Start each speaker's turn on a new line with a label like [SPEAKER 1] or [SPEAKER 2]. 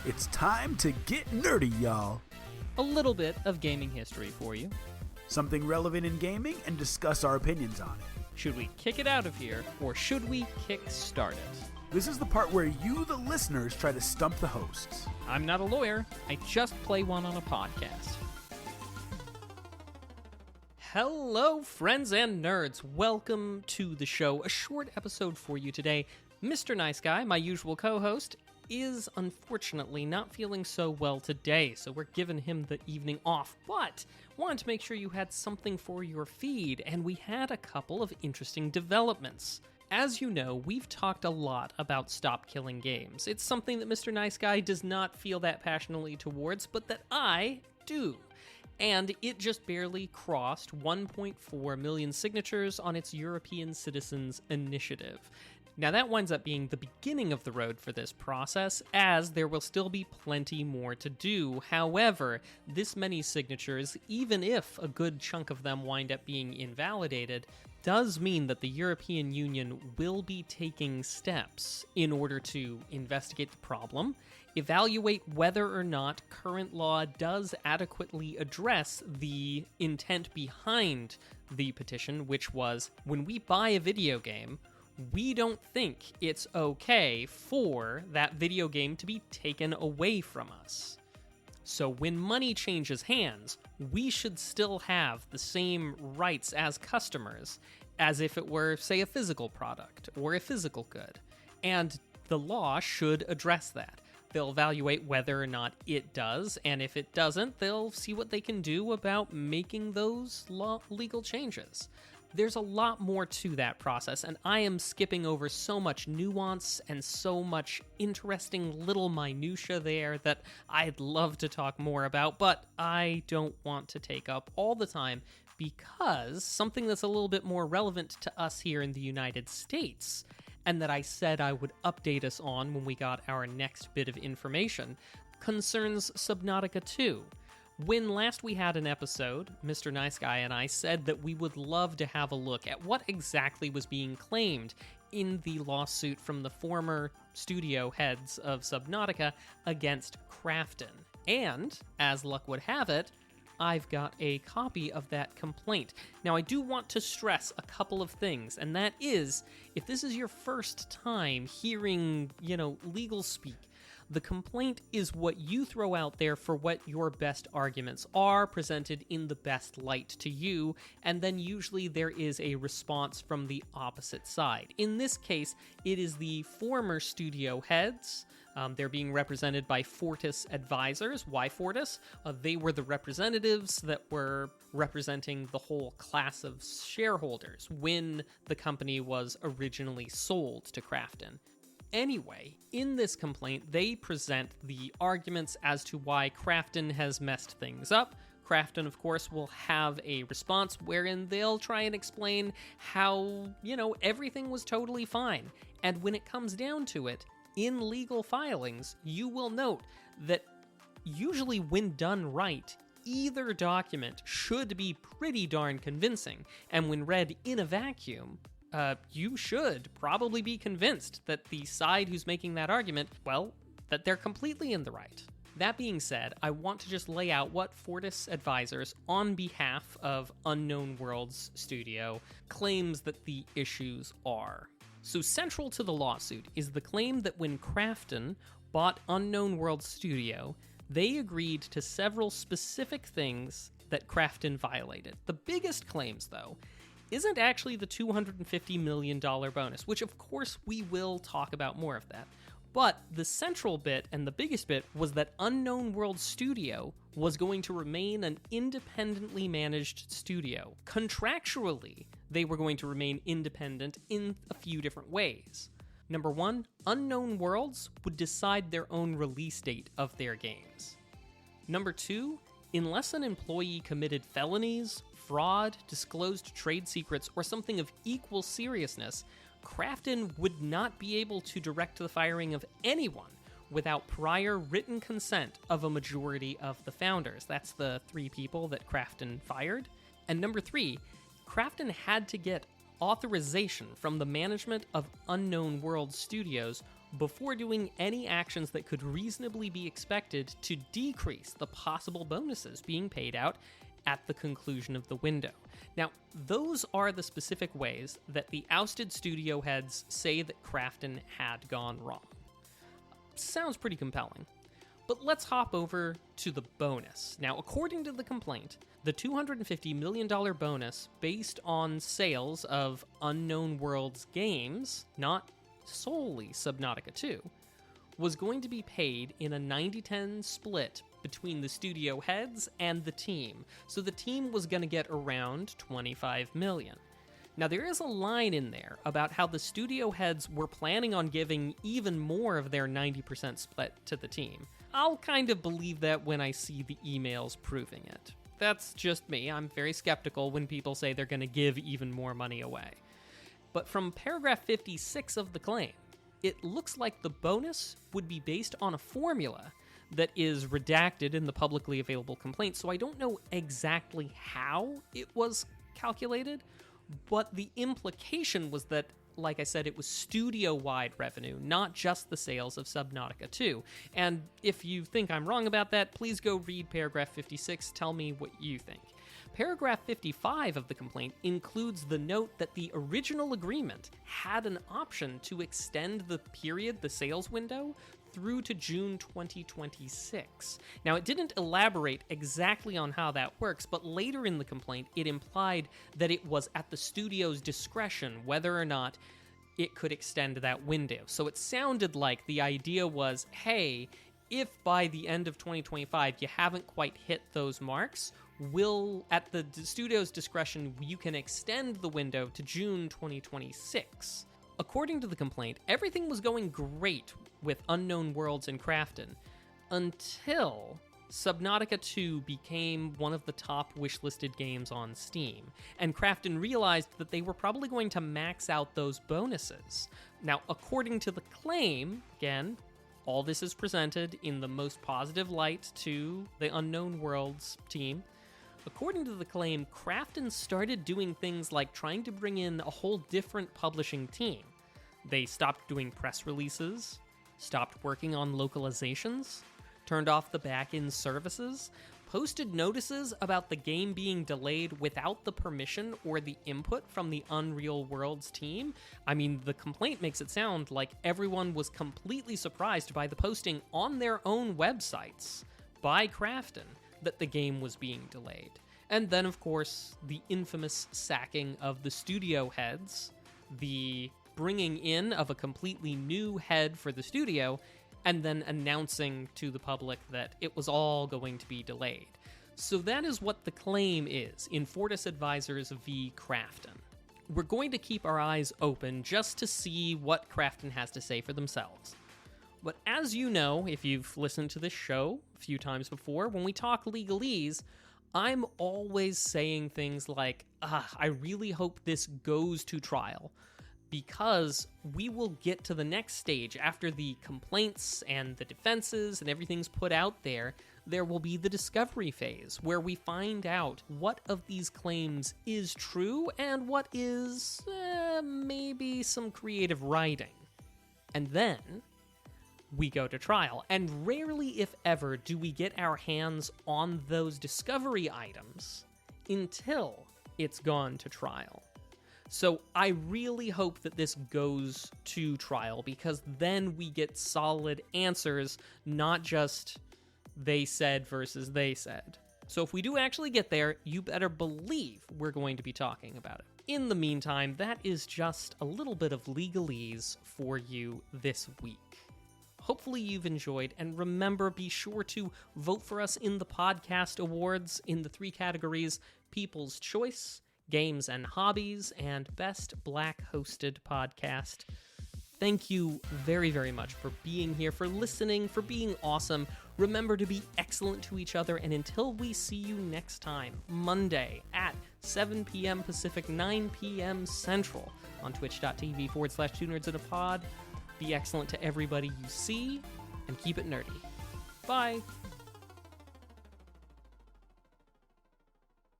[SPEAKER 1] It's time to get nerdy, y'all.
[SPEAKER 2] A little bit of gaming history for you.
[SPEAKER 1] Something relevant in gaming and discuss our opinions on it.
[SPEAKER 2] Should we kick it out of here, or should we kick-start it?
[SPEAKER 1] This is the part where you, the listeners, try to stump the hosts.
[SPEAKER 2] I'm not a lawyer, I just play one on a podcast. Hello, friends and nerds. Welcome to the show. A short episode for you today. Mr. Nice Guy, my usual co-host, is unfortunately not feeling so well today, so we're giving him the evening off, but wanted to make sure you had something for your feed, and we had a couple of interesting developments. As you know, we've talked a lot about stop killing games. It's something that Mr. Nice Guy does not feel that passionately towards, but that I do. And it just barely crossed 1.4 million signatures on its European Citizens Initiative. Now that winds up being the beginning of the road for this process, as there will still be plenty more to do. However, this many signatures, even if a good chunk of them wind up being invalidated, does mean that the European Union will be taking steps in order to investigate the problem, evaluate whether or not current law does adequately address the intent behind the petition, which was, when we buy a video game, we don't think it's okay for that video game to be taken away from us. So when money changes hands, we should still have the same rights as customers as if it were, say, a physical product or a physical good. And the law should address that. They'll evaluate whether or not it does, and if it doesn't, they'll see what they can do about making those legal changes. There's a lot more to that process, and I am skipping over so much nuance and so much interesting little minutia there that I'd love to talk more about, but I don't want to take up all the time because something that's a little bit more relevant to us here in the United States, and that I said I would update us on when we got our next bit of information, concerns Subnautica 2. When last we had an episode, Mr. Nice Guy and I said that we would love to have a look at what exactly was being claimed in the lawsuit from the former studio heads of Subnautica against Krafton. And, as luck would have it, I've got a copy of that complaint. Now, I do want to stress a couple of things, and that is, if this is your first time hearing, legal speak, the complaint is what you throw out there for what your best arguments are, presented in the best light to you, and then usually there is a response from the opposite side. In this case, it is the former studio heads. They're being represented by Fortis Advisors. Why Fortis? They were the representatives that were representing the whole class of shareholders when the company was originally sold to Krafton. Anyway, in this complaint, they present the arguments as to why Krafton has messed things up. Krafton, of course, will have a response wherein they'll try and explain how, everything was totally fine. And when it comes down to it, in legal filings, you will note that usually when done right, either document should be pretty darn convincing. And when read in a vacuum, you should probably be convinced that the side who's making that argument, that they're completely in the right. That being said, I want to just lay out what Fortis Advisors, on behalf of Unknown Worlds Studio, claims that the issues are. So central to the lawsuit is the claim that when Krafton bought Unknown Worlds Studio, they agreed to several specific things that Krafton violated. The biggest claims, though, isn't actually the $250 million bonus, which of course we will talk about more of that. But the central bit and the biggest bit was that Unknown World Studio was going to remain an independently managed studio. Contractually, they were going to remain independent in a few different ways. Number one, Unknown Worlds would decide their own release date of their games. Number two, unless an employee committed felonies, fraud, disclosed trade secrets, or something of equal seriousness, Krafton would not be able to direct the firing of anyone without prior written consent of a majority of the founders. That's the 3 people that Krafton fired. And number 3, Krafton had to get authorization from the management of Unknown World Studios before doing any actions that could reasonably be expected to decrease the possible bonuses being paid out at the conclusion of the window. Now, those are the specific ways that the ousted studio heads say that Krafton had gone wrong. Sounds pretty compelling. But let's hop over to the bonus. Now, according to the complaint, the $250 million bonus based on sales of Unknown Worlds games, not solely Subnautica 2, was going to be paid in a 90-10 split between the studio heads and the team. So the team was going to get around $25 million. Now, there is a line in there about how the studio heads were planning on giving even more of their 90% split to the team. I'll kind of believe that when I see the emails proving it. That's just me. I'm very skeptical when people say they're going to give even more money away. But from paragraph 56 of the claim, it looks like the bonus would be based on a formula that is redacted in the publicly available complaint, so I don't know exactly how it was calculated, but the implication was that, like I said, it was studio-wide revenue, not just the sales of Subnautica 2. And if you think I'm wrong about that, please go read paragraph 56, tell me what you think. Paragraph 55 of the complaint includes the note that the original agreement had an option to extend the period, the sales window, through to June 2026. Now, it didn't elaborate exactly on how that works, but later in the complaint, it implied that it was at the studio's discretion whether or not it could extend that window. So it sounded like the idea was, hey, if by the end of 2025 you haven't quite hit those marks, at the studio's discretion, you can extend the window to June 2026. According to the complaint, everything was going great with Unknown Worlds and Krafton until Subnautica 2 became one of the top wishlisted games on Steam, and Krafton realized that they were probably going to max out those bonuses. Now, according to the claim, again, all this is presented in the most positive light to the Unknown Worlds team. According to the claim, Krafton started doing things like trying to bring in a whole different publishing team. They stopped doing press releases, stopped working on localizations, turned off the back-end services, posted notices about the game being delayed without the permission or the input from the Unreal Worlds team. I mean, the complaint makes it sound like everyone was completely surprised by the posting on their own websites by Krafton that the game was being delayed. And then, of course, the infamous sacking of the studio heads, the bringing in of a completely new head for the studio, and then announcing to the public that it was all going to be delayed. So that is what the claim is in Fortis Advisors v. Krafton. We're going to keep our eyes open just to see what Krafton has to say for themselves. But as you know, if you've listened to this show a few times before, when we talk legalese, I'm always saying things like, I really hope this goes to trial, because we will get to the next stage after the complaints and the defenses and everything's put out there. There will be the discovery phase where we find out what of these claims is true and what is maybe some creative writing. And then we go to trial. And rarely, if ever, do we get our hands on those discovery items until it's gone to trial. So I really hope that this goes to trial, because then we get solid answers, not just they said versus they said. So if we do actually get there, you better believe we're going to be talking about it. In the meantime, that is just a little bit of legalese for you this week. Hopefully you've enjoyed, and remember, be sure to vote for us in the podcast awards in the 3 categories: People's Choice, Games and Hobbies, and Best Black Hosted Podcast. Thank you very, very much for being here, for listening, for being awesome. Remember to be excellent to each other, and until we see you next time, Monday at 7 p.m. Pacific, 9 p.m. Central on twitch.tv/2nerdsinapod. Be excellent to everybody you see, and keep it nerdy. Bye!